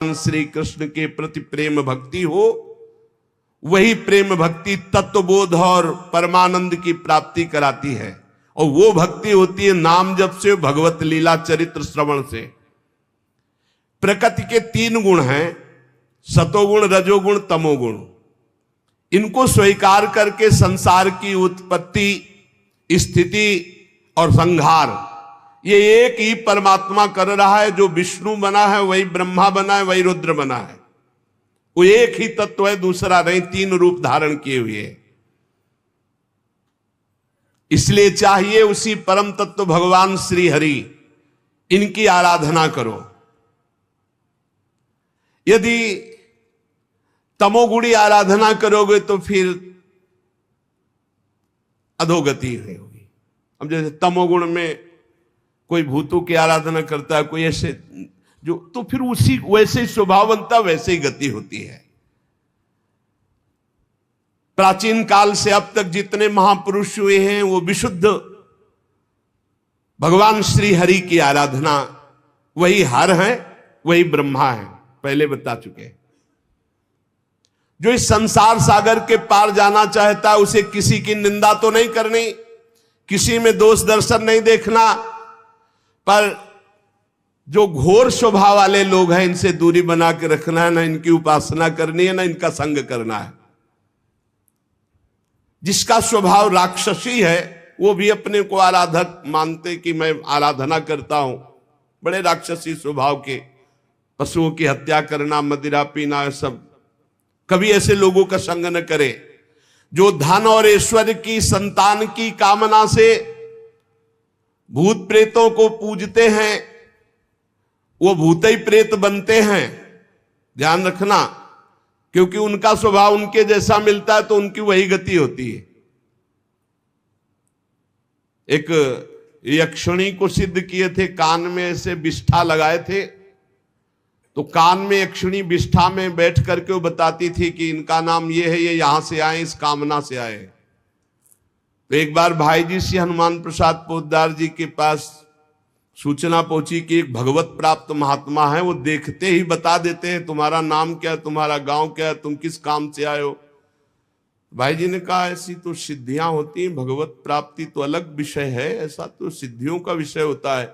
श्री कृष्ण के प्रति प्रेम भक्ति हो, वही प्रेम भक्ति तत्वबोध और परमानंद की प्राप्ति कराती है। और वो भक्ति होती है नाम जप से, भगवत लीला चरित्र श्रवण से। प्रकृति के 3 गुण हैं, सतोगुण, रजोगुण, तमोगुण। इनको स्वीकार करके संसार की उत्पत्ति, स्थिति और संहार ये एक ही परमात्मा कर रहा है। जो विष्णु बना है वही ब्रह्मा बना है, वही रुद्र बना है। वो एक ही तत्व है, दूसरा नहीं, 3 रूप धारण किए हुए। इसलिए चाहिए उसी परम तत्व भगवान श्री हरि, इनकी आराधना करो। यदि तमोगुणी आराधना करोगे तो फिर अधोगति होगी। अब जैसे तमोगुण में कोई भूतों की आराधना करता है, कोई ऐसे जो, तो फिर उसी वैसे ही स्वभाव बनता, वैसे ही गति होती है। प्राचीन काल से अब तक जितने महापुरुष हुए हैं वो विशुद्ध भगवान श्री हरि की आराधना, वही हर है, वही ब्रह्मा है, पहले बता चुके। जो इस संसार सागर के पार जाना चाहता है उसे किसी की निंदा तो नहीं करनी, किसी में दोष दर्शन नहीं देखना, पर जो घोर स्वभाव वाले लोग हैं इनसे दूरी बना के रखना है। ना इनकी उपासना करनी है, ना इनका संग करना है। जिसका स्वभाव राक्षसी है वो भी अपने को आराधक मानते कि मैं आराधना करता हूं, बड़े राक्षसी स्वभाव के, पशुओं की हत्या करना, मदिरा पीना, सब। कभी ऐसे लोगों का संग न करे। जो धन और ऐश्वर्य की, संतान की कामना से भूत प्रेतों को पूजते हैं, वो भूत ही प्रेत बनते हैं। ध्यान रखना, क्योंकि उनका स्वभाव उनके जैसा मिलता है तो उनकी वही गति होती है। एक यक्षिणी को सिद्ध किए थे, कान में ऐसे विष्ठा लगाए थे, तो कान में यक्षिणी विष्ठा में बैठ करके वो बताती थी कि इनका नाम ये है, ये यहां से आए, इस कामना से आए। तो एक बार भाई जी श्री हनुमान प्रसाद पोद्दार जी के पास सूचना पहुंची कि एक भगवत प्राप्त महात्मा है, वो देखते ही बता देते हैं तुम्हारा नाम क्या है, तुम्हारा गांव क्या है, तुम किस काम से आए हो। भाई जी ने कहा ऐसी तो सिद्धियां होती हैं, भगवत प्राप्ति तो अलग विषय है, ऐसा तो सिद्धियों का विषय होता है।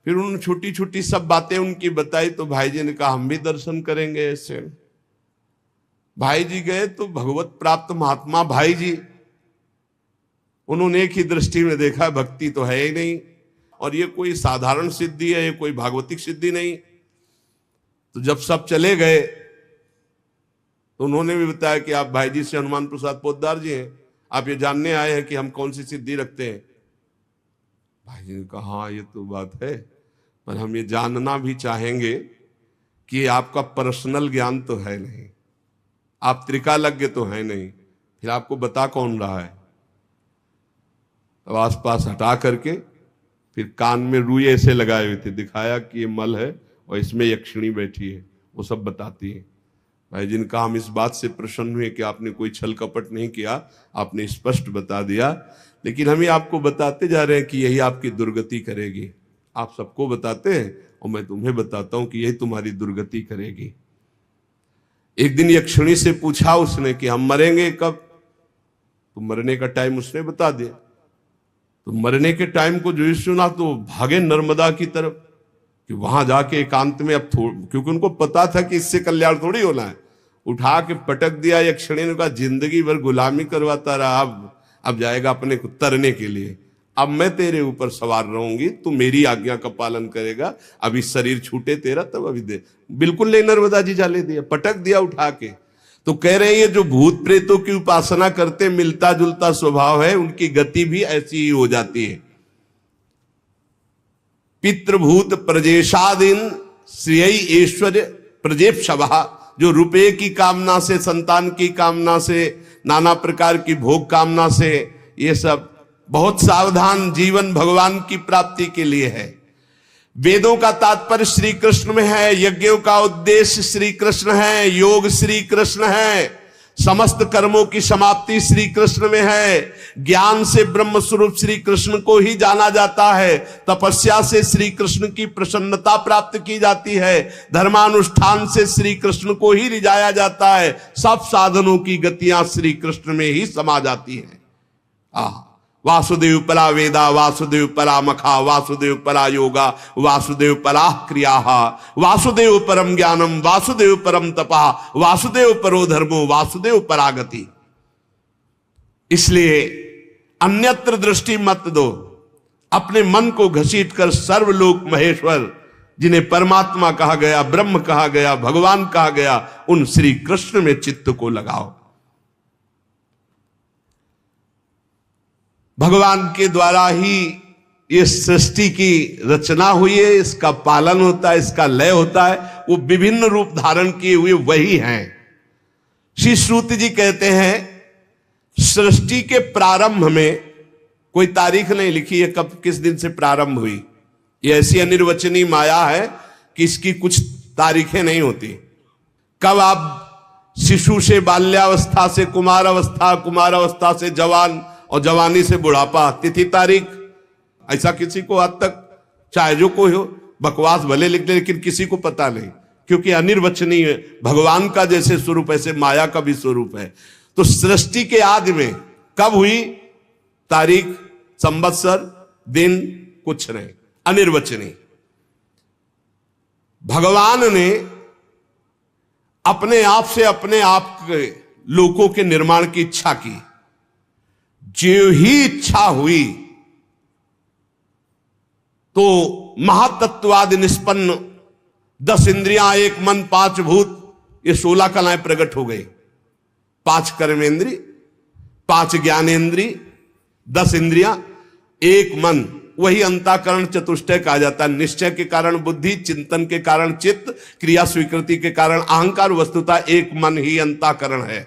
फिर उन्होंने छोटी छोटी सब बातें उनकी बताई, तो भाई जी ने कहा हम भी दर्शन करेंगे ऐसे। भाई जी गए तो भगवत प्राप्त महात्मा भाई जी, उन्होंने एक ही दृष्टि में देखा भक्ति तो है ही नहीं, और ये कोई साधारण सिद्धि है, ये कोई भागवतिक सिद्धि नहीं। तो जब सब चले गए तो उन्होंने भी बताया कि आप भाई जी से हनुमान प्रसाद पोद्दार जी हैं, आप ये जानने आए हैं कि हम कौन सी सिद्धि रखते हैं। भाई जी ने कहा हाँ ये तो बात है, पर हम ये जानना भी चाहेंगे कि आपका पर्सनल ज्ञान तो है नहीं, आप त्रिकालज्ञ तो है नहीं, फिर आपको बता कौन रहा है। अब आसपास हटा करके फिर कान में रुई ऐसे लगाए हुए थे, दिखाया कि ये मल है और इसमें यक्षिणी बैठी है, वो सब बताती है। भाई जी ने कहा हम इस बात से प्रसन्न हुए कि आपने कोई छल कपट नहीं किया, आपने स्पष्ट बता दिया, लेकिन हम ही आपको बताते जा रहे हैं कि यही आपकी दुर्गति करेगी। आप सबको बताते हैं और मैं तुम्हें बताता हूं कि यही तुम्हारी दुर्गति करेगी। एक दिन यक्षिणी से पूछा उसने कि हम मरेंगे कब, तो मरने का टाइम उसने बता दिया। तो मरने के टाइम को जो सुना तो भागे नर्मदा की तरफ कि वहां जाके एकांत में, अब क्योंकि उनको पता था कि इससे कल्याण थोड़ी होना है, उठा के पटक दिया। यक्षिणी ने कहा जिंदगी भर गुलामी करवाता रहा, अब जाएगा अपने को तरने के लिए, अब मैं तेरे ऊपर सवार रहूंगी, तू मेरी आज्ञा का पालन करेगा, अभी शरीर छूटे तेरा तब अभी दे। बिल्कुल नहीं, नर्मदा जी जाले दिया, पटक दिया उठा के। तो कह रहे हैं ये जो भूत प्रेतों की उपासना करते मिलता जुलता स्वभाव है, उनकी गति भी ऐसी ही हो जाती है। पितृभूत प्रजेशादीन श्रेय ऐश्वर्य प्रजेप सभा, जो रुपये की कामना से, संतान की कामना से, नाना प्रकार की भोग कामना से, ये सब बहुत सावधान जीवन भगवान की प्राप्ति के लिए है। वेदों का तात्पर्य श्री कृष्ण में है, यज्ञों का उद्देश्य श्री कृष्ण है, योग श्री कृष्ण है, समस्त कर्मों की समाप्ति श्री कृष्ण में है। ज्ञान से ब्रह्म स्वरूप श्री कृष्ण को ही जाना जाता है। तपस्या से श्री कृष्ण की प्रसन्नता प्राप्त की जाती है। धर्मानुष्ठान से श्री कृष्ण को ही रिझाया जाता है। सब साधनों की गतियां श्री कृष्ण में ही समा जाती हैं। वासुदेव परा वेदा, वासुदेव परा मखा, वासुदेव परा योगा, वासुदेव परा क्रिया, वासुदेव परम ज्ञानम, वासुदेव परम तपा, वासुदेव परो धर्मो, वासुदेव परागति। इसलिए अन्यत्र दृष्टि मत दो। अपने मन को घसीट कर सर्वलोक महेश्वर, जिन्हें परमात्मा कहा गया, ब्रह्म कहा गया, भगवान कहा गया, उन श्री कृष्ण में चित्त को लगाओ। भगवान के द्वारा ही ये सृष्टि की रचना हुई है, इसका पालन होता है, इसका लय होता है। वो विभिन्न रूप धारण किए हुए वही हैं। श्री श्रुति जी कहते हैं सृष्टि के प्रारंभ में कोई तारीख नहीं लिखी है कब किस दिन से प्रारंभ हुई। ये ऐसी अनिर्वचनीय माया है कि इसकी कुछ तारीखें नहीं होती। कब आप शिशु से बाल्यावस्था से कुमारावस्था, कुमारावस्था से जवान और जवानी से बुढ़ापा, तिथि तारीख ऐसा किसी को आज तक, चाहे जो कोई हो, बकवास भले लिख ले लेकिन किसी को पता नहीं, क्योंकि अनिर्वचनीय है। भगवान का जैसे स्वरूप ऐसे माया का भी स्वरूप है। तो सृष्टि के आदि में कब हुई, तारीख, संवत्सर, दिन कुछ नहीं, अनिर्वचनीय। भगवान ने अपने आप से अपने आप के लोकों के निर्माण की इच्छा की। जो ही इच्छा हुई तो महातत्वादि निष्पन्न 10 इंद्रियां, 1 मन, 5 भूत, ये 16 कलाएं प्रकट हो गई। 5 कर्मेंद्री, 5 ज्ञानेंद्री, 10 इंद्रियां, 1 मन, वही अंतःकरण चतुष्टय कहा जाता है। निश्चय के कारण बुद्धि, चिंतन के कारण चित्त, क्रिया स्वीकृति के कारण अहंकार, वस्तुतः 1 मन ही अंतःकरण है।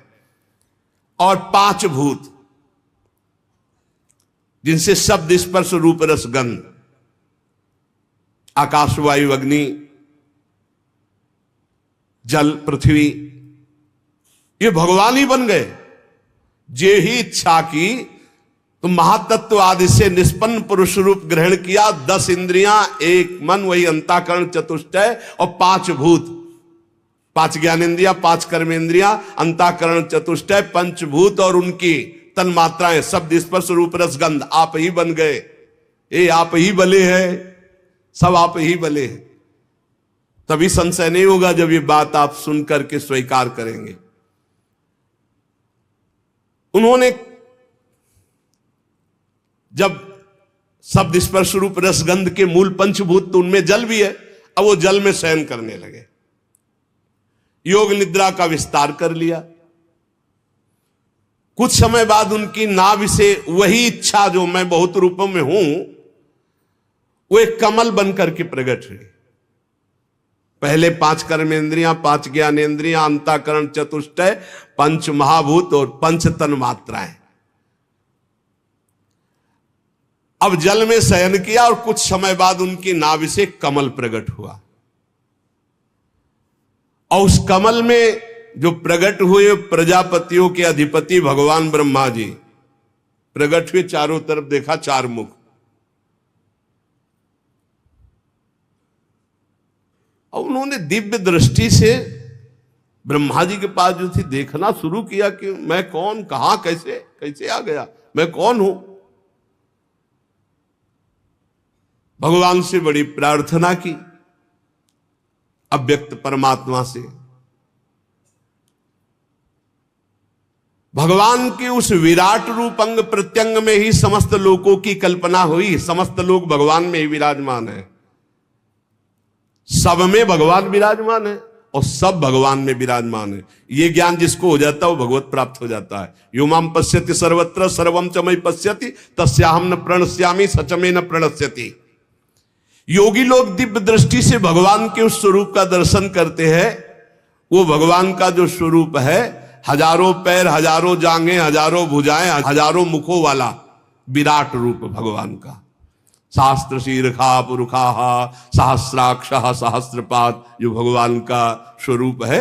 और 5 भूत जिनसे शब्द, स्पर्श, रूप, रस, गंध, आकाश, वायु, अग्नि, जल, पृथ्वी, ये भगवान ही बन गए। जे ही इच्छा की तो महातत्व आदि से निष्पन्न पुरुष रूप ग्रहण किया। 10 इंद्रियां, 1 मन, वही अंतःकरण चतुष्टय, और 5 भूत, 5 ज्ञानेंद्रियां, 5 कर्मेंद्रियां, अंतःकरण चतुष्टय, पंचभूत और उनकी तन मात्राएं, शब्द, स्पर्श, रूप, रस, गंध, आप ही बन गए। ये आप ही बले हैं, सब आप ही बले हैं। तभी संशय नहीं होगा जब ये बात आप सुन करके स्वीकार करेंगे। उन्होंने जब शब्द, स्पर्श, रूप, रस, गंध के मूल पंचभूत तो उनमें जल भी है, अब वो जल में शयन करने लगे। योग निद्रा का विस्तार कर लिया। कुछ समय बाद उनकी नाभि से वही इच्छा जो मैं बहुत रूपों में हूं, वो एक कमल बनकर के प्रकट हुई। पहले 5 कर्मेंद्रियां, 5 ज्ञानेंद्रियां, अंतःकरण चतुष्टय, 5 महाभूत और 5 तन मात्राएं। अब जल में शयन किया और कुछ समय बाद उनकी नाभि से कमल प्रकट हुआ। और उस कमल में जो प्रकट हुए प्रजापतियों के अधिपति भगवान ब्रह्मा जी प्रकट हुए। चारों तरफ देखा, 4 मुख। और उन्होंने दिव्य दृष्टि से ब्रह्मा जी के पास जो थी देखना शुरू किया कि मैं कौन, कहां, कैसे कैसे आ गया, मैं कौन हूं। भगवान से बड़ी प्रार्थना की, अव्यक्त परमात्मा से। भगवान के उस विराट रूप अंग प्रत्यंग में ही समस्त लोकों की कल्पना हुई। समस्त लोग भगवान में ही विराजमान है। सब में भगवान विराजमान है और सब भगवान में विराजमान है। ये ज्ञान जिसको हो जाता है वो भगवत प्राप्त हो जाता है। यो माम पश्यति सर्वत्र सर्वम च मयि पश्यति तस्याहम न प्रणश्यामि सच में न प्रणश्यति। योगी लोग दिव्य दृष्टि से भगवान के उस स्वरूप का दर्शन करते हैं। वो भगवान का जो स्वरूप है, हजारों पैर, हजारों जांघें, हजारों भुजाएं, हजारों मुखों वाला विराट रूप भगवान का। सहस्त्र शीर्षा पुरुषा सहस्राक्ष सहस्त्रपाद, जो भगवान का स्वरूप है।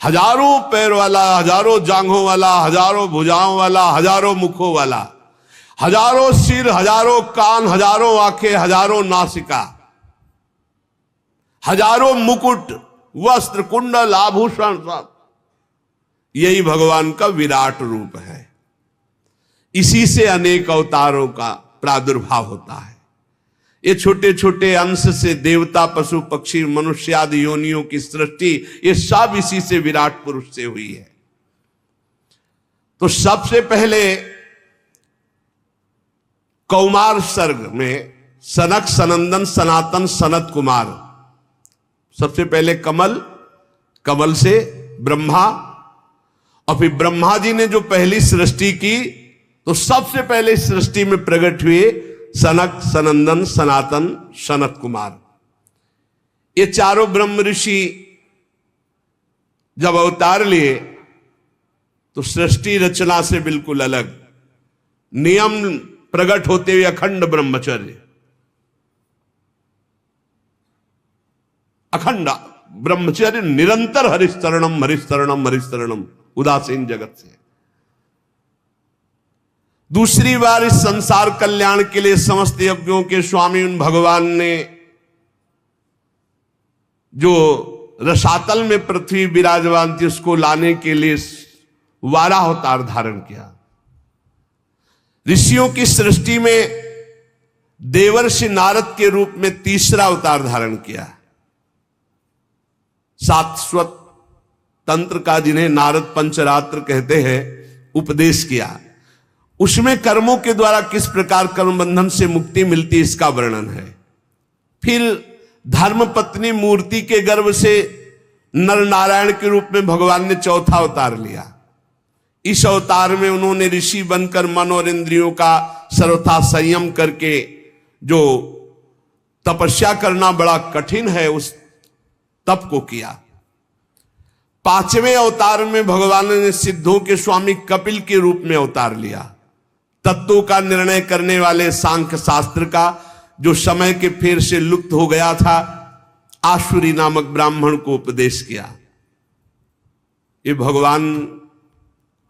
हजारों पैर वाला, हजारों जांघों वाला, हजारों भुजाओं वाला, हजारों मुखों वाला, हजारों सिर, हजारों कान, हजारों आंखें, हजारों नासिका, हजारों मुकुट, वस्त्र, कुंडल, आभूषण, सब यही भगवान का विराट रूप है। इसी से अनेक अवतारों का प्रादुर्भाव होता है। ये छोटे छोटे अंश से देवता, पशु, पक्षी, मनुष्य आदि योनियों की सृष्टि, ये सब इसी से विराट पुरुष से हुई है। तो सबसे पहले कौमार सर्ग में सनक, सनंदन, सनातन, सनत कुमार, सबसे पहले कमल, कमल से ब्रह्मा, और फिर ब्रह्मा जी ने जो पहली सृष्टि की तो सबसे पहले इस सृष्टि में प्रकट हुए सनक, सनंदन, सनातन, सनत कुमार। ये चारों ब्रह्म ऋषि जब अवतार लिए तो सृष्टि रचना से बिल्कुल अलग, नियम प्रकट होते हुए अखंड ब्रह्मचर्य, अखंड ब्रह्मचर्य, निरंतर हरिस्तरणम हरिस्तरणम हरिस्तरणम, उदासीन जगत से। दूसरी बार इस संसार कल्याण के लिए समस्त यज्ञों के स्वामी उन भगवान ने जो रसातल में पृथ्वी विराजमान थी उसको लाने के लिए वाराह अवतार धारण किया। ऋषियों की सृष्टि में देवर्षि नारद के रूप में तीसरा अवतार धारण किया। सातस्वत तंत्र का, जिन्हें नारद पंचरात्र कहते हैं, उपदेश किया। उसमें कर्मों के द्वारा किस प्रकार कर्म बंधन से मुक्ति मिलती, इसका वर्णन है। फिर धर्म पत्नी मूर्ति के गर्भ से नर नारायण के रूप में भगवान ने चौथा अवतार लिया। इस अवतार में उन्होंने ऋषि बनकर मन और इंद्रियों का सर्वथा संयम करके, जो तपस्या करना बड़ा कठिन है, उस तप को किया। पांचवें अवतार में भगवान ने सिद्धों के स्वामी कपिल के रूप में अवतार लिया। तत्वों का निर्णय करने वाले सांख्य शास्त्र का, जो समय के फेर से लुप्त हो गया था, आसुरी नामक ब्राह्मण को उपदेश किया। ये भगवान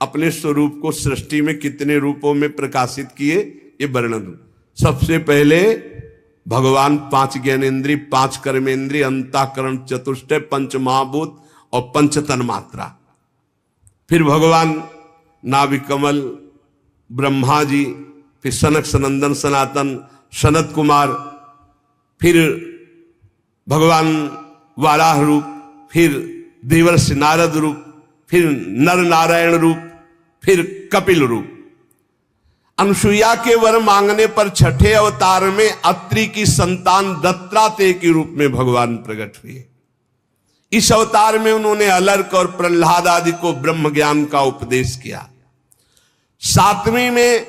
अपने स्वरूप को सृष्टि में कितने रूपों में प्रकाशित किए, ये वर्णन। सबसे पहले भगवान 5 ज्ञानेन्द्रिय, 5 कर्मेंद्रिय, अंतःकरण, चतुष्टय, पंच महाभूत और पंच तन्मात्रा। फिर भगवान नाभि कमल, ब्रह्मा जी, फिर सनक, सनंदन, सनातन, सनत कुमार, फिर भगवान वाराह रूप, फिर देवर्षि नारद रूप, फिर नर नारायण रूप, फिर कपिल रूप। अनुसुईया के वर मांगने पर छठे अवतार में अत्रि की संतान दत्तात्रेय के रूप में भगवान प्रकट हुए। इस अवतार में उन्होंने अलर्क और प्रहलाद आदि को ब्रह्म ज्ञान का उपदेश किया। सातवीं में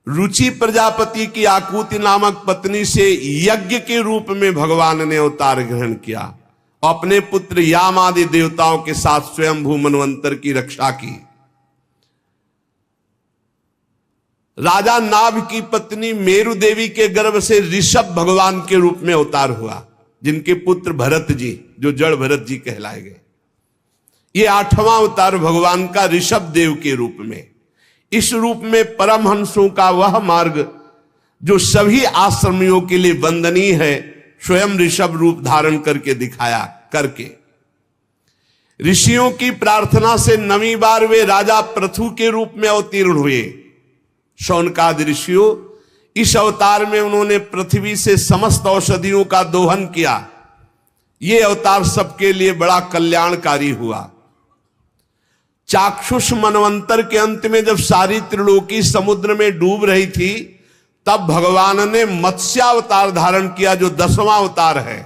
रुचि प्रजापति की आकुति नामक पत्नी से यज्ञ के रूप में भगवान ने अवतार ग्रहण किया और अपने पुत्र याम आदि देवताओं के साथ स्वयंभू मनवंतर की रक्षा की। राजा नाभ की पत्नी मेरु देवी के गर्भ से ऋषभ भगवान के रूप में अवतार हुआ, जिनके पुत्र भरत जी, जो जड़ भरत जी कहलाए गए। ये 8वां अवतार भगवान का ऋषभ देव के रूप में। इस रूप में परमहंसों का वह मार्ग जो सभी आश्रमियों के लिए वंदनीय है, स्वयं ऋषभ रूप धारण करके दिखाया। करके ऋषियों की प्रार्थना से 9वीं बार वे राजा पृथु के रूप में अवतीर्ण हुए। शौनकादि ऋषियों, इस अवतार में उन्होंने पृथ्वी से समस्त औषधियों का दोहन किया। यह अवतार सबके लिए बड़ा कल्याणकारी हुआ। चाक्षुष मनवंतर के अंत में जब सारी त्रिलोकी समुद्र में डूब रही थी, तब भगवान ने मत्स्यावतार धारण किया, जो 10वां अवतार है।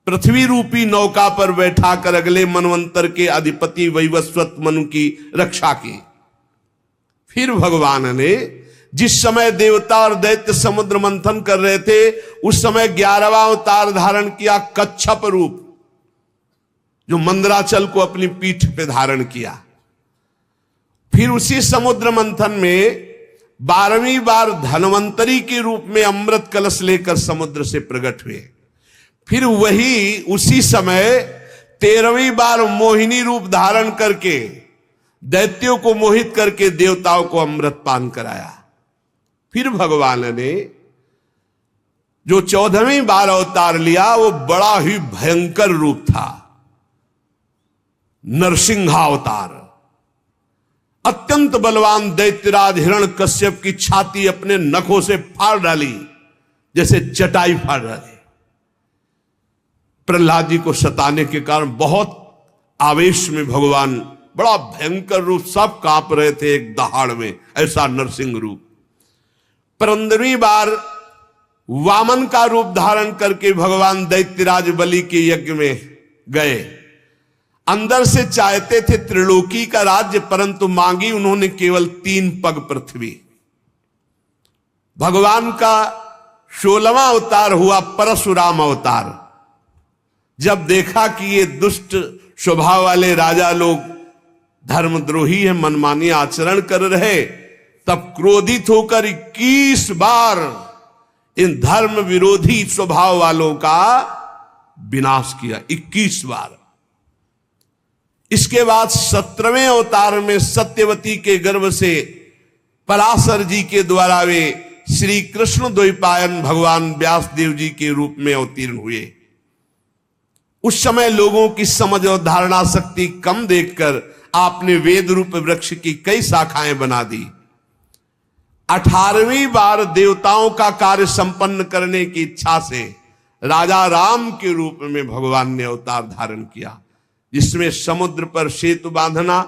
पृथ्वी रूपी नौका पर बैठाकर अगले मनवंतर के अधिपति वैवस्वत मनु की रक्षा की। फिर भगवान ने जिस समय देवता और दैत्य समुद्र मंथन कर रहे थे, उस समय 11वां अवतार धारण किया, कच्छप रूप, जो मंदराचल को अपनी पीठ पे धारण किया। फिर उसी समुद्र मंथन में 12वीं बार धनवंतरी के रूप में अमृत कलश लेकर समुद्र से प्रकट हुए। फिर वही उसी समय 13वीं बार मोहिनी रूप धारण करके दैत्यों को मोहित करके देवताओं को अमृत पान कराया। फिर भगवान ने जो 14वीं बार अवतार लिया वो बड़ा ही भयंकर रूप था, नरसिंहावतार। अत्यंत बलवान दैत्यराज हिरण्यकश्यप की छाती अपने नखों से फाड़ डाली, जैसे चटाई फाड़ डाली। प्रहलाद जी को सताने के कारण बहुत आवेश में भगवान बड़ा भयंकर रूप, सब कांप रहे थे एक दहाड़ में, ऐसा नरसिंह रूप। 15वीं बार वामन का रूप धारण करके भगवान दैत्यराज बलि के यज्ञ में गए। अंदर से चाहते थे त्रिलोकी का राज्य, परंतु मांगी उन्होंने केवल 3 पग पृथ्वी। भगवान का 16वां अवतार हुआ परशुराम अवतार। जब देखा कि ये दुष्ट स्वभाव वाले राजा लोग धर्मद्रोही है, मनमानी आचरण कर रहे, तब क्रोधित होकर 21 बार इन धर्म विरोधी स्वभाव वालों का विनाश किया। 21 बार। इसके बाद 17वें अवतार में सत्यवती के गर्भ से पराशर जी के द्वारा वे श्री कृष्ण द्वैपायन भगवान व्यासदेव जी के रूप में अवतीर्ण हुए। उस समय लोगों की समझ और धारणा शक्ति कम देखकर आपने वेद रूप वृक्ष की कई शाखाएं बना दी। 18वीं बार देवताओं का कार्य संपन्न करने की इच्छा से राजा राम के रूप में भगवान ने अवतार धारण किया, जिसमें समुद्र पर सेतु बांधना,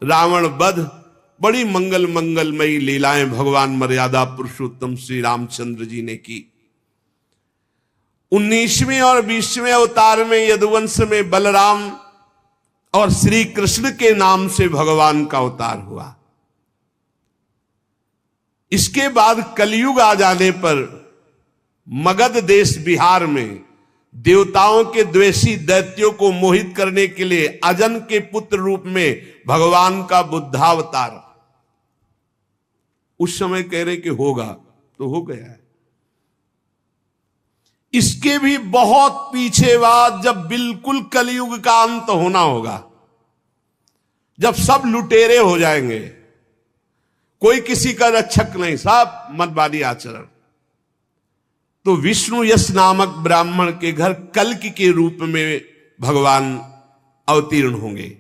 रावण वध, बड़ी मंगलमयी लीलाएं भगवान मर्यादा पुरुषोत्तम श्री रामचंद्र जी ने की। 19वें और 20वें अवतार में यदुवंश में बलराम और श्री कृष्ण के नाम से भगवान का अवतार हुआ। इसके बाद कलयुग आ जाने पर मगध देश बिहार में देवताओं के द्वेषी दैत्यों को मोहित करने के लिए अजन के पुत्र रूप में भगवान का बुद्धावतार। उस समय कह रहे कि होगा तो हो गया है। इसके भी बहुत पीछे बाद, जब बिल्कुल कलयुग का अंत होना होगा, जब सब लुटेरे हो जाएंगे, कोई किसी का रक्षक नहीं, सब मतवादी आचरण, तो विष्णु यश नामक ब्राह्मण के घर कल्कि के रूप में भगवान अवतीर्ण होंगे।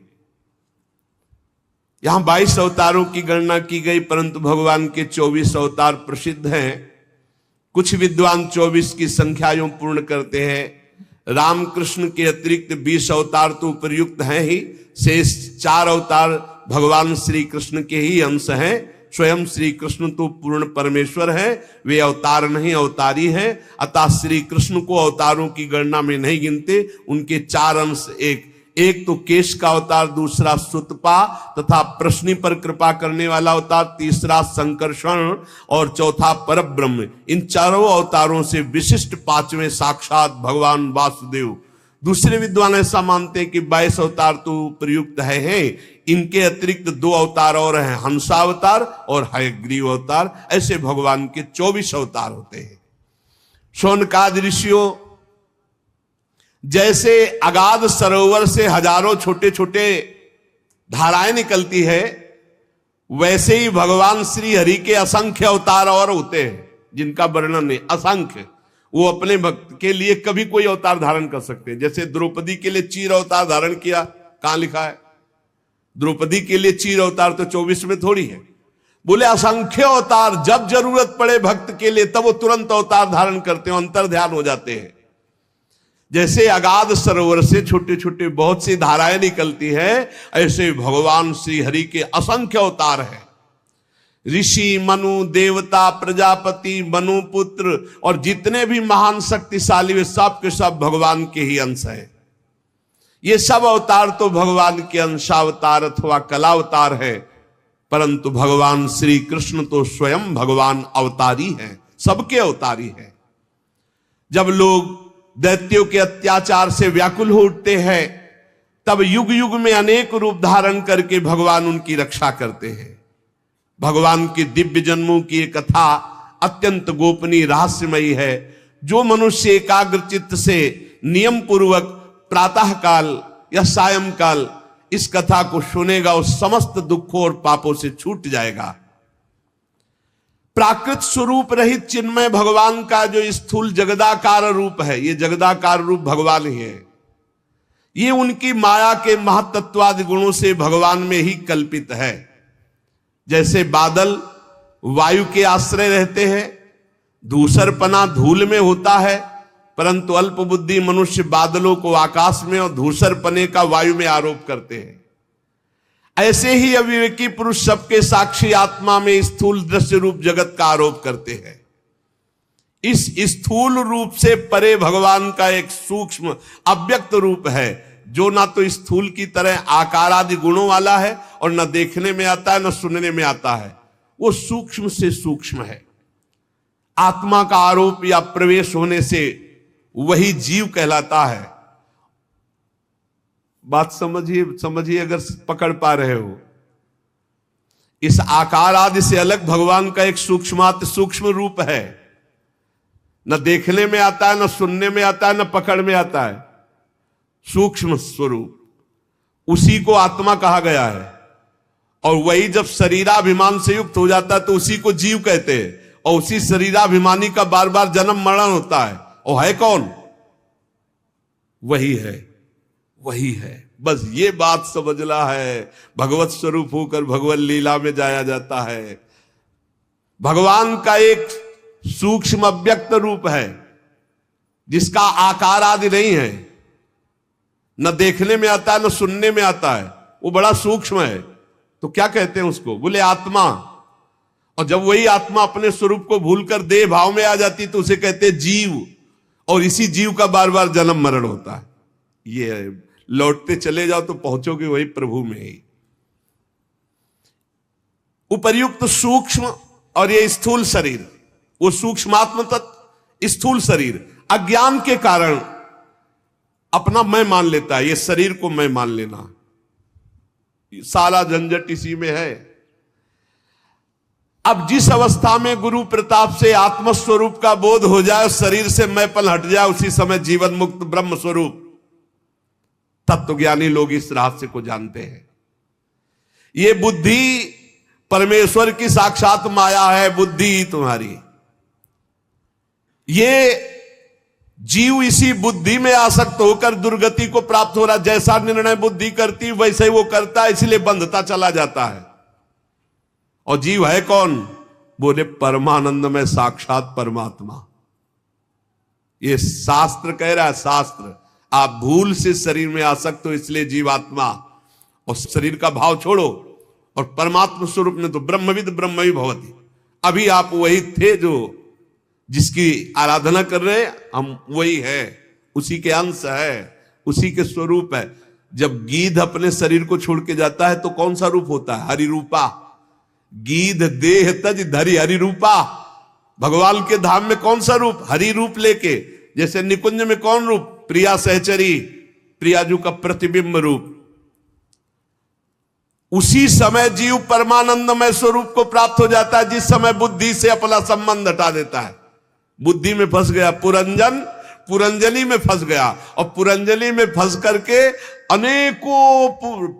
यहां 22 अवतारों की गणना की गई, परंतु भगवान के 24 अवतार प्रसिद्ध हैं। कुछ विद्वान 24 की संख्या यूं पूर्ण करते हैं। रामकृष्ण के अतिरिक्त 20 अवतार तो उपयुक्त हैं ही, शेष 4 अवतार भगवान श्री कृष्ण के ही अंश हैं। स्वयं श्री कृष्ण तो पूर्ण परमेश्वर हैं, वे अवतार नहीं अवतारी हैं, अतः श्री कृष्ण को अवतारों की गणना में नहीं गिनते। उनके 4 अंश, एक तो केश का अवतार, दूसरा सुतपा तथा प्रश्नि पर कृपा करने वाला अवतार, तीसरा संकर्षण और चौथा परब्रह्म। इन चारों अवतारों से विशिष्ट 5वें साक्षात भगवान वासुदेव। दूसरे विद्वान ऐसा मानते हैं कि 22 अवतार तो प्रयुक्त हैं। इनके अतिरिक्त 2 अवतार और हैं, हंसावतार और हयग्रीव अवतार। ऐसे भगवान के 24 अवतार होते हैं। शौनकादि ऋषियों, जैसे अगाध सरोवर से हजारों छोटे छोटे धाराएं निकलती है, वैसे ही भगवान श्री हरि के असंख्य अवतार और होते हैं, जिनका वर्णन नहीं, असंख्य। वो अपने भक्त के लिए कभी कोई अवतार धारण कर सकते हैं। जैसे द्रौपदी के लिए चीर अवतार धारण किया, कहां लिखा है? द्रौपदी के लिए चीर अवतार तो 24 में थोड़ी है। बोले असंख्य अवतार, जब जरूरत पड़े भक्त के लिए तब वो तुरंत अवतार धारण करते हैं, अंतर ध्यान हो जाते हैं। जैसे अगाध सरोवर से छोटे छोटे बहुत सी धाराएं निकलती है, ऐसे भगवान श्री हरि के असंख्य अवतार हैं। ऋषि, मनु, देवता, प्रजापति, मनु पुत्र और जितने भी महान शक्तिशाली वे सब के सब भगवान के ही अंश हैं। ये सब अवतार तो भगवान के अंशावतार अथवा कलावतार है, परंतु भगवान श्री कृष्ण तो स्वयं भगवान अवतारी हैं, सबके अवतारी हैं। जब लोग दैत्यों के अत्याचार से व्याकुल हो उठते हैं, तब युग युग में अनेक रूप धारण करके भगवान उनकी रक्षा करते हैं। भगवान की दिव्य जन्मों की एक कथा अत्यंत गोपनीय रहस्यमयी है। जो मनुष्य एकाग्र चित्त से नियम पूर्वक प्रातः काल या सायंकाल इस कथा को सुनेगा वो समस्त दुखों और पापों से छूट जाएगा। प्राकृत स्वरूप रहित चिन्मय भगवान का जो स्थूल जगदाकार रूप है, ये जगदाकार रूप भगवान ही है। ये उनकी माया के महतत्वादि गुणों से भगवान में ही कल्पित है। जैसे बादल वायु के आश्रय रहते हैं, धूसरपना धूल में होता है, परंतु अल्प बुद्धि मनुष्य बादलों को आकाश में और धूसरपने का वायु में आरोप करते हैं। ऐसे ही अविवेकी पुरुष सबके साक्षी आत्मा में स्थूल दृश्य रूप जगत का आरोप करते हैं। इस स्थूल रूप से परे भगवान का एक सूक्ष्म अव्यक्त रूप है, जो ना तो स्थूल की तरह आकार आदि गुणों वाला है और न देखने में आता है न सुनने में आता है। वो सूक्ष्म से सूक्ष्म है। आत्मा का आरोप या प्रवेश होने से वही जीव कहलाता है। बात समझिए अगर पकड़ पा रहे हो। इस आकार आदि से अलग भगवान का एक सूक्ष्माति सूक्ष्म रूप है, न देखने में आता है, न सुनने में आता है, न पकड़ में आता है। सूक्ष्म स्वरूप, उसी को आत्मा कहा गया है। और वही जब शरीराभिमान से युक्त हो जाता है तो उसी को जीव कहते हैं। और उसी शरीराभिमानी का बार बार जन्म मरण होता है। और है कौन? वही है, वही है। बस ये बात समझना है। भगवत स्वरूप होकर भगवत लीला में जाया जाता है। भगवान का एक सूक्ष्म अव्यक्त रूप है जिसका आकार आदि नहीं है, न देखने में आता है न सुनने में आता है। वो बड़ा सूक्ष्म है। तो क्या कहते हैं उसको? बोले आत्मा। और जब वही आत्मा अपने स्वरूप को भूलकर देह भाव में आ जाती तो उसे कहते हैं जीव। और इसी जीव का बार बार जन्म मरण होता है। ये लौटते चले जाओ तो पहुंचोगे वही प्रभु में ही। उपर्युक्त सूक्ष्म और ये स्थूल शरीर, वो सूक्ष्मात्म तत्व स्थूल शरीर अज्ञान के कारण अपना मैं मान लेता है। ये शरीर को मैं मान लेना, सारा झंझट इसी में है। अब जिस अवस्था में गुरु प्रताप से आत्मस्वरूप का बोध हो जाए, शरीर से मैंपन हट जाए, उसी समय जीवन मुक्त ब्रह्म स्वरूप तत्वज्ञानी लोग इस रहस्य को जानते हैं। ये बुद्धि परमेश्वर की साक्षात माया है, बुद्धि तुम्हारी। ये जीव इसी बुद्धि में आसक्त होकर दुर्गति को प्राप्त हो रहा। जैसा निर्णय बुद्धि करती वैसे ही वो करता है, इसलिए बंधता चला जाता है। और जीव है कौन? बोले परमानंद में साक्षात परमात्मा। ये शास्त्र कह रहा है, शास्त्र। आप भूल से शरीर में आसक्त हो, इसलिए जीवात्मा। और शरीर का भाव छोड़ो और परमात्मा स्वरूप में तो ब्रह्मविद ब्रह्म ही भवति। अभी आप वही थे जो जिसकी आराधना कर रहे हैं, हम वही है, उसी के अंश है, उसी के स्वरूप है। जब गीध अपने शरीर को छोड़ के जाता है तो कौन सा रूप होता है? हरि रूपा। गीध देह तज धरि हरि रूपा। भगवान के धाम में कौन सा रूप? हरि रूप लेके। जैसे निकुंज में कौन रूप? प्रिया सहचरी, प्रियाजू का प्रतिबिंब रूप। उसी समय जीव परमानंदमय स्वरूप को प्राप्त हो जाता है जिस समय बुद्धि से अपना संबंध हटा देता है। बुद्धि में फंस गया, पुरंजनी में फंस गया। और पुरंजनी में फंस करके अनेकों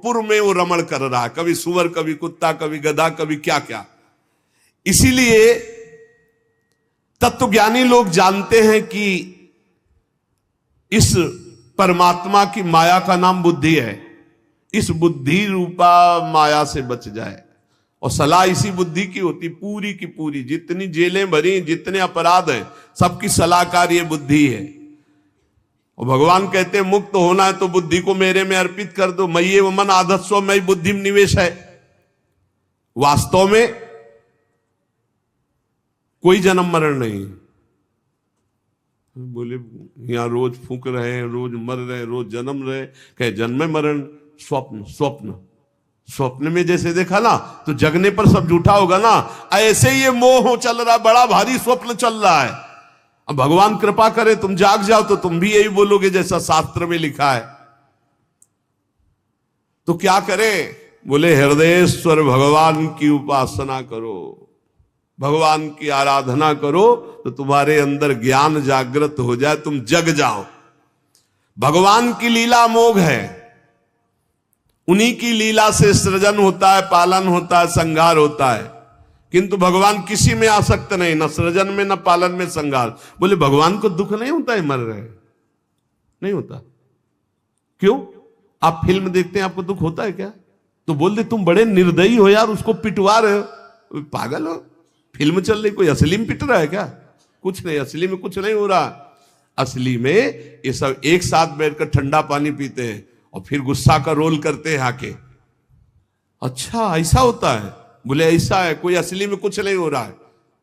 पुर में वो रमण कर रहा है, कभी सुअर, कभी कुत्ता, कभी गधा, कभी क्या क्या। इसीलिए तत्वज्ञानी लोग जानते हैं कि इस परमात्मा की माया का नाम बुद्धि है। इस बुद्धि रूपा माया से बच जाए। और सलाह इसी बुद्धि की होती, पूरी की पूरी। जितनी जेलें भरी, जितने अपराध हैं, सबकी सलाहकार ये बुद्धि है। और भगवान कहते हैं मुक्त होना है तो बुद्धि को मेरे में अर्पित कर दो। मय्ये मन आधत्सो मयि बुद्धि में निवेश है। वास्तव में कोई जन्म मरण नहीं। बोले यहां रोज फूंक रहे हैं, रोज मर रहे हैं, रोज जन्म रहे। कहे जन्म मरण स्वप्न, स्वप्न स्वप्न में जैसे देखा ना तो जगने पर सब झूठा होगा ना। ऐसे ही ये मोह चल रहा, बड़ा भारी स्वप्न चल रहा है। अब भगवान कृपा करे तुम जाग जाओ तो तुम भी यही बोलोगे जैसा शास्त्र में लिखा है। तो क्या करें? बोले हृदयेश्वर भगवान की उपासना करो, भगवान की आराधना करो तो तुम्हारे अंदर ज्ञान जागृत हो जाए, तुम जग जाओ। भगवान की लीला अमोघ है। उन्हीं की लीला से सृजन होता है, पालन होता है, संहार होता है। किंतु भगवान किसी में आसक्त नहीं, न सृजन में, न पालन में, संहार। बोले भगवान को दुख नहीं होता है मर रहे? नहीं होता। क्यों? आप फिल्म देखते हैं, आपको दुख होता है क्या? तो बोल दे तुम बड़े निर्दयी हो यार, उसको पिटवा रहे हो, पागल हो। फिल्म चल रही, कोई असली में पिट रहा है क्या? कुछ नहीं, असली में कुछ नहीं हो रहा। असली में ये सब एक साथ बैठकर ठंडा पानी पीते हैं और फिर गुस्सा का रोल करते हैं आके। अच्छा ऐसा होता है? बोले ऐसा है, कोई असली में कुछ नहीं हो रहा है,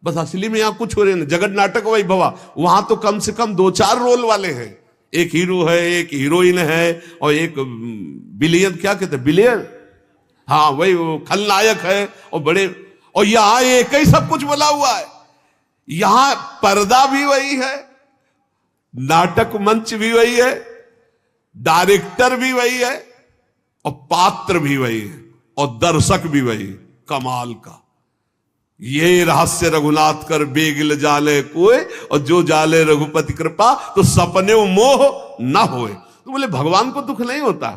बस असली में यहां कुछ हो रहे हैं। जगत नाटक वही भवा, वहां तो कम से कम 2-4 रोल वाले हैं। एक हीरो है, एक हीरोइन है, और एक विलेन, क्या कहते हैं, विलेन, हाँ वही वो खलनायक है, और बड़े, और यहां एक ही सब कुछ बोला हुआ है। यहां पर्दा भी वही है, नाटक मंच भी वही है, डायरेक्टर भी वही है, और पात्र भी वही है, और दर्शक भी वही। कमाल का ये रहस्य रघुनाथ कर बेगिल जाले कोई, और जो जाले रघुपति कृपा तो सपने मोह न होए। तो बोले भगवान को दुख नहीं होता?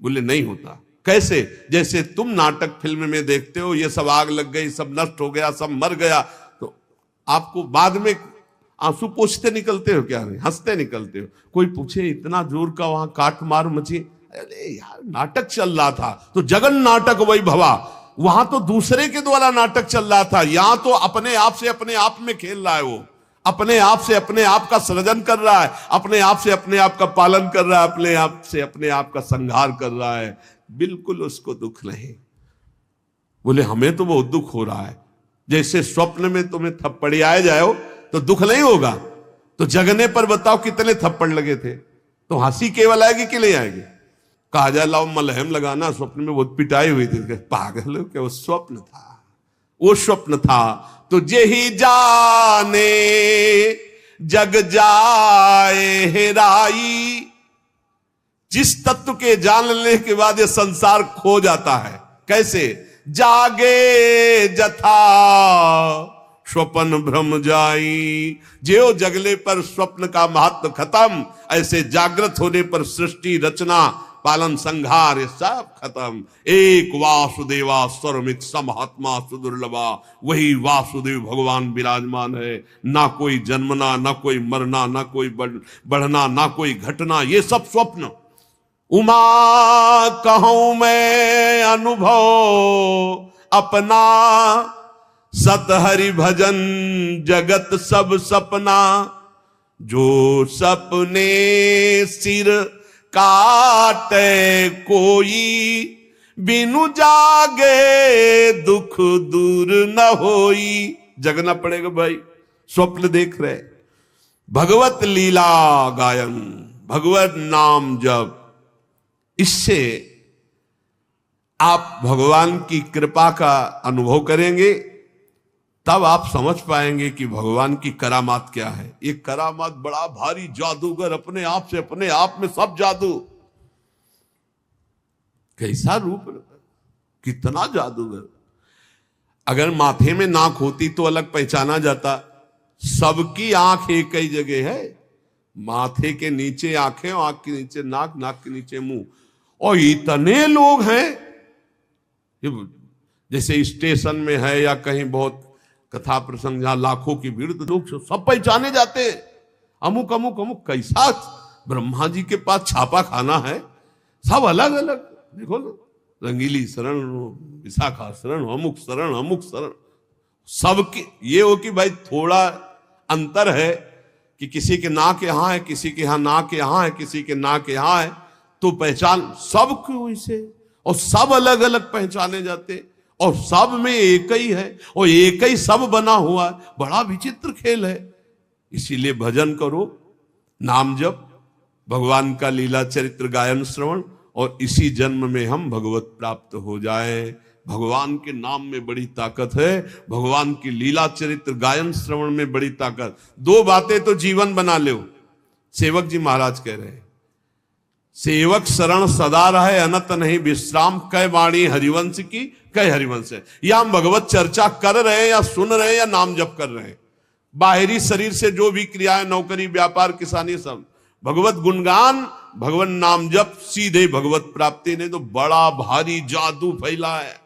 बोले नहीं होता। कैसे? जैसे तुम नाटक फिल्म में देखते हो, ये सब आग लग गई, सब नष्ट हो गया, सब मर गया, तो आपको बाद में आंसू पोंछते निकलते हो क्या? नहीं, हंसते निकलते हो। कोई पूछे इतना जोर का वहां काट मार मची, अरे यार नाटक चल रहा था, तो जगन नाटक वही भवा। वहां तो दूसरे के द्वारा नाटक चल रहा था, यहां तो अपने आप से अपने आप में खेल रहा है। वो अपने आप से अपने आप का सृजन कर रहा है, अपने आप से अपने आप का पालन कर रहा है, अपने आप से अपने आप का संहार कर रहा है। बिल्कुल उसको दुख नहीं। बोले हमें तो बहुत दुख हो रहा है। जैसे स्वप्न में तुम्हें थप्पड़ी आए जाओ तो दुख नहीं होगा, तो जगने पर बताओ कितने थप्पड़ लगे थे, तो हंसी केवल आएगी कि नहीं आएगी? कहा जाए लाओ मलहम लगाना, स्वप्न में बहुत पिटाई हुई थी। पागल हो क्या? वो स्वप्न था, वो स्वप्न था। तो जेहि जाने जग जाए हेराई, जिस तत्व के जान लेने के बाद ये संसार खो जाता है। कैसे? जागे जथा स्वप्न भ्रम जाई। जो जगले पर स्वप्न का महत्व खत्म, ऐसे जागृत होने पर सृष्टि रचना पालन संहार ये सब खत्म। एक वासुदेवा सर्वमित समहात्मा सुदुर्लभा, वही वासुदेव भगवान विराजमान है। ना कोई जन्मना, ना कोई मरना, ना कोई बढ़ना, ना कोई घटना, ये सब स्वप्न। उमा कहूं मैं अनुभव अपना, सत हरि भजन जगत सब सपना। जो सपने सिर काटे कोई, बिनु जागे दुख दूर न होई। जगना पड़ेगा भाई, स्वप्न देख रहे, भगवत लीला गायन, भगवत नाम जप, इससे आप भगवान की कृपा का अनुभव करेंगे। तब आप समझ पाएंगे कि भगवान की करामात क्या है। ये करामात बड़ा भारी जादूगर, अपने आप से अपने आप में सब जादू। कैसा रूप, कितना जादूगर। अगर माथे में नाक होती तो अलग पहचाना जाता। सबकी आंख एक ही जगह है, माथे के नीचे आंखें, आंख के नीचे नाक, नाक के नीचे मुंह। और इतने लोग हैं, जैसे स्टेशन में है या कहीं बहुत कथा प्रसंग जहां लाखों की भीड़, तो लोग सब पहचाने जाते हैं। अमुक अमुक अमुक, कैसा ब्रह्मा जी के पास छापा खाना है, सब अलग अलग। देखो ना, रंगीली शरण, विशाखा शरण, अमुक शरण, अमुक शरण, सबकी। ये हो कि भाई थोड़ा अंतर है कि किसी के नाक यहां है, किसी के यहां नाक यहां है, किसी के नाक यहां है, तो पहचान सबको इसे, और सब अलग अलग पहचाने जाते, और सब में एक ही है, और एक ही सब बना हुआ है। बड़ा विचित्र खेल है। इसीलिए भजन करो, नाम जप, भगवान का लीला चरित्र गायन श्रवण, और इसी जन्म में हम भगवत प्राप्त हो जाएं। भगवान के नाम में बड़ी ताकत है, भगवान की लीला चरित्र गायन श्रवण में बड़ी ताकत। 2 बातें तो जीवन बना लो। सेवक जी महाराज कह रहे हैं, सेवक शरण सदा रहे, अनत नहीं विश्राम। कै वाणी हरिवंश की, कै हरिवंश है। या हम भगवत चर्चा कर रहे हैं, या सुन रहे हैं, या नाम जप कर रहे हैं। बाहरी शरीर से जो भी क्रियाएं, नौकरी, व्यापार, किसानी, सब भगवत गुणगान, भगवान नाम जप सीधे भगवत प्राप्ति। ने तो बड़ा भारी जादू फैला है,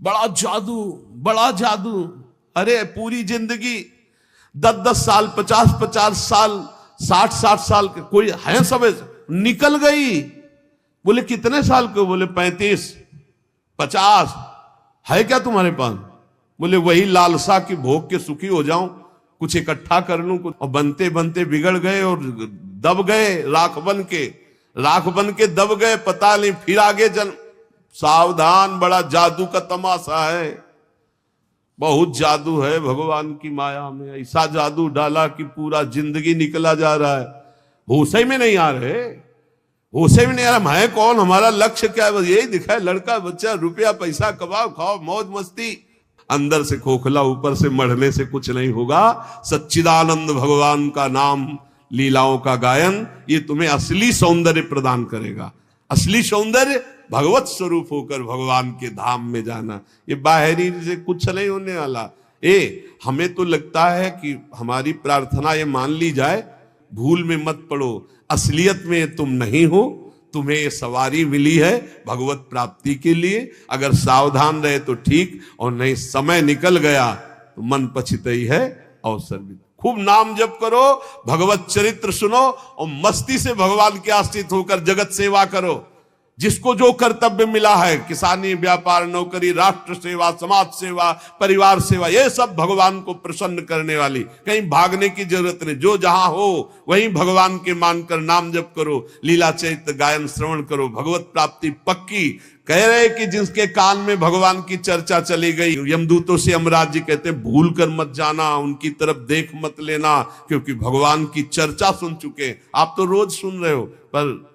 बड़ा जादू, बड़ा जादू। अरे पूरी जिंदगी 10-10 साल, 50-50 साल, 60-60 साल के कोई है सब निकल गई। बोले कितने साल के? बोले 35-50 है क्या तुम्हारे पास? बोले वही लालसा की भोग के सुखी हो जाऊं, कुछ इकट्ठा कर लूं कुछ। और बनते बनते बिगड़ गए और दब गए, राख बन के दब गए। पता नहीं फिर आगे जन्म। सावधान, बड़ा जादू का तमाशा है, बहुत जादू है भगवान की माया में। ऐसा जादू डाला कि पूरा जिंदगी निकला जा रहा है, होश में नहीं आ रहे, होश में नहीं आ रहा। है कौन, हमारा लक्ष्य क्या है? बस यही दिखा है, लड़का बच्चा, रुपया पैसा, कमाओ खाओ, मौज मस्ती। अंदर से खोखला, ऊपर से मढ़ने से कुछ नहीं होगा। सच्चिदानंद भगवान का नाम, लीलाओं का गायन, ये तुम्हें असली सौंदर्य प्रदान करेगा। असली सौंदर्य भगवत स्वरूप होकर भगवान के धाम में जाना। ये बाहरी से कुछ नहीं होने वाला। हमें तो लगता है कि हमारी प्रार्थना ये मान ली जाए, भूल में मत पड़ो, असलियत में तुम नहीं हो। तुम्हें ये सवारी मिली है भगवत प्राप्ति के लिए। अगर सावधान रहे तो ठीक, और नहीं समय निकल गया तो मन पछितई है अवसर भी। खूब नाम जप करो, भगवत चरित्र सुनो और मस्ती से भगवान के आश्रित होकर जगत सेवा करो। जिसको जो कर्तव्य मिला है, किसानी, व्यापार, नौकरी, राष्ट्र सेवा, समाज सेवा, परिवार सेवा, ये सब भगवान को प्रसन्न करने वाली। कहीं भागने की जरूरत नहीं, जो जहां हो वहीं भगवान के मानकर नाम जप करो, लीला चरित्र गायन श्रवण करो, भगवत प्राप्ति पक्की। कह रहे कि जिसके कान में भगवान की चर्चा चली गई, यमदूतों से यमराज जी कहते हैं भूल कर मत जाना, उनकी तरफ देख मत लेना, क्योंकि भगवान की चर्चा सुन चुके। आप तो रोज सुन रहे हो, पर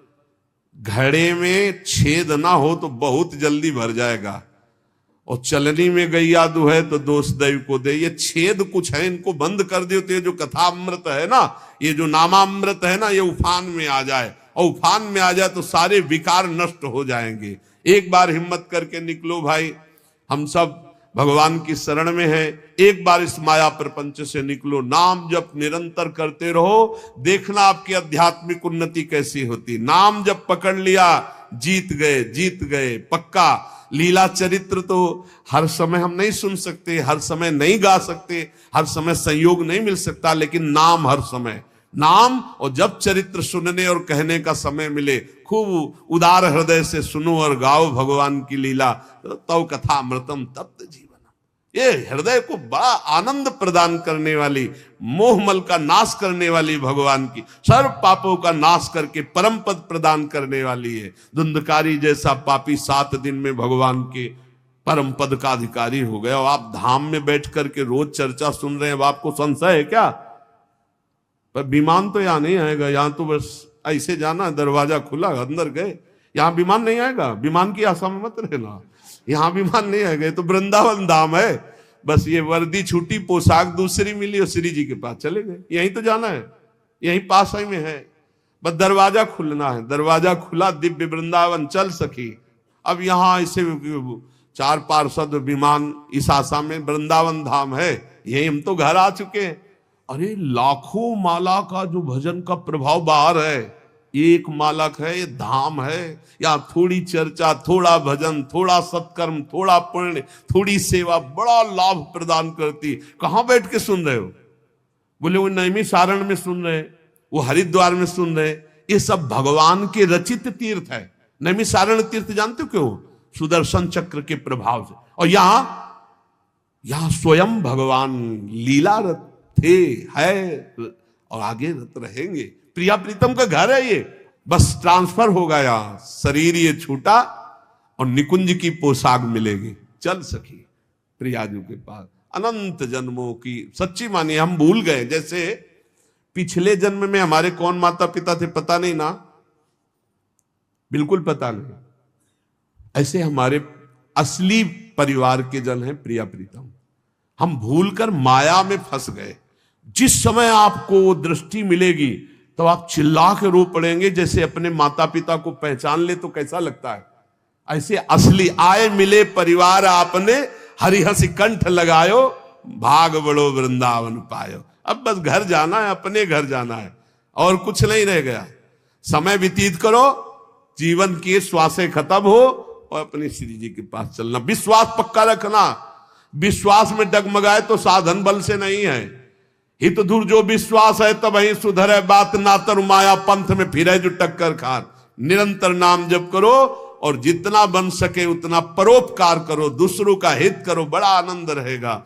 घड़े में छेद ना हो तो बहुत जल्दी भर जाएगा। और चलनी में गैया दुहे तो दोष दैव को दे। ये छेद कुछ है, इनको बंद कर दियो तो ये जो कथामृत है ना, ये जो नामामृत है ना, ये उफान में आ जाए। और उफान में आ जाए तो सारे विकार नष्ट हो जाएंगे। एक बार हिम्मत करके निकलो भाई, हम सब भगवान की शरण में है। एक बार इस माया प्रपंच से निकलो, नाम जप निरंतर करते रहो, देखना आपकी आध्यात्मिक उन्नति कैसी होती। नाम जप पकड़ लिया, जीत गए पक्का। लीला चरित्र तो हर समय हम नहीं सुन सकते, हर समय नहीं गा सकते, हर समय संयोग नहीं मिल सकता, लेकिन नाम हर समय, नाम। और जब चरित्र सुनने और कहने का समय मिले, खूब उदार हृदय से सुनो और गाओ भगवान की लीला। तव कथा अमृतम तप्त जीवन। ये हृदय को बड़ा आनंद प्रदान करने वाली, मोहमल का नाश करने वाली, भगवान की सर्व पापों का नाश करके परम पद प्रदान करने वाली है। धुंधकारी जैसा पापी 7 दिन में भगवान के परम पद का अधिकारी हो गया। और आप धाम में बैठ करके रोज चर्चा सुन रहे हैं, अब आपको संशय है क्या? पर विमान तो यहाँ नहीं आएगा, यहाँ तो बस ऐसे जाना, दरवाजा खुला, अंदर गए। यहाँ विमान नहीं आएगा, विमान की आशा में मत रहना, यहाँ विमान नहीं आएगा। तो वृंदावन धाम है, बस ये वर्दी छूटी, पोशाक दूसरी मिली और श्री जी के पास चले गए। यहीं तो जाना है, यहीं पास ही में है, बस दरवाजा खुलना है। दरवाजा खुला, दिव्य वृंदावन चल सकी। अब यहाँ ऐसे 4 पार्षद विमान इस आशा में वृंदावन धाम है, यही हम तो घर आ चुके हैं। अरे लाखों माला का जो भजन का प्रभाव बाहर है, एक मालक है, ये धाम है। या थोड़ी चर्चा, थोड़ा भजन, थोड़ा सत्कर्म, थोड़ा पुण्य, थोड़ी सेवा बड़ा लाभ प्रदान करती। कहां बैठ के सुन रहे हो? बोले वो नैमी सारण में सुन रहे, वो हरिद्वार में सुन रहे। ये सब भगवान के रचित तीर्थ है। नैमी सारण तीर्थ जानते हो क्यों? सुदर्शन चक्र के प्रभाव से। और यहां स्वयं भगवान लीलारत थे, है और आगे रत रहेंगे। प्रिया प्रीतम का घर है ये, बस ट्रांसफर हो गया, शरीर ये छूटा और निकुंज की पोशाक मिलेगी। चल सकी प्रियाजू के पास। अनंत जन्मों की सच्ची मानिए, हम भूल गए। जैसे पिछले जन्म में हमारे कौन माता पिता थे पता नहीं ना, बिल्कुल पता नहीं। ऐसे हमारे असली परिवार के जन हैं प्रिया प्रीतम। हम भूलकर माया में फंस गए। जिस समय आपको दृष्टि मिलेगी तो आप चिल्ला के रो पड़ेंगे। जैसे अपने माता पिता को पहचान ले तो कैसा लगता है, ऐसे असली आए मिले परिवार आपने, हरिहसि कंठ लगायो, भाग बड़ो वृंदावन पायो। अब बस घर जाना है, अपने घर जाना है और कुछ नहीं रह गया। समय व्यतीत करो, जीवन की श्वासें खत्म हो और अपने श्री जी के पास चलना। विश्वास पक्का रखना, विश्वास में डगमगाए तो साधन बल से नहीं है। हित दूर जो विश्वास है तब ही सुधरे बात, नातर माया पंथ में फिरे जो टक्कर खार। निरंतर नाम जप करो और जितना बन सके उतना परोपकार करो, दूसरों का हित करो, बड़ा आनंद रहेगा।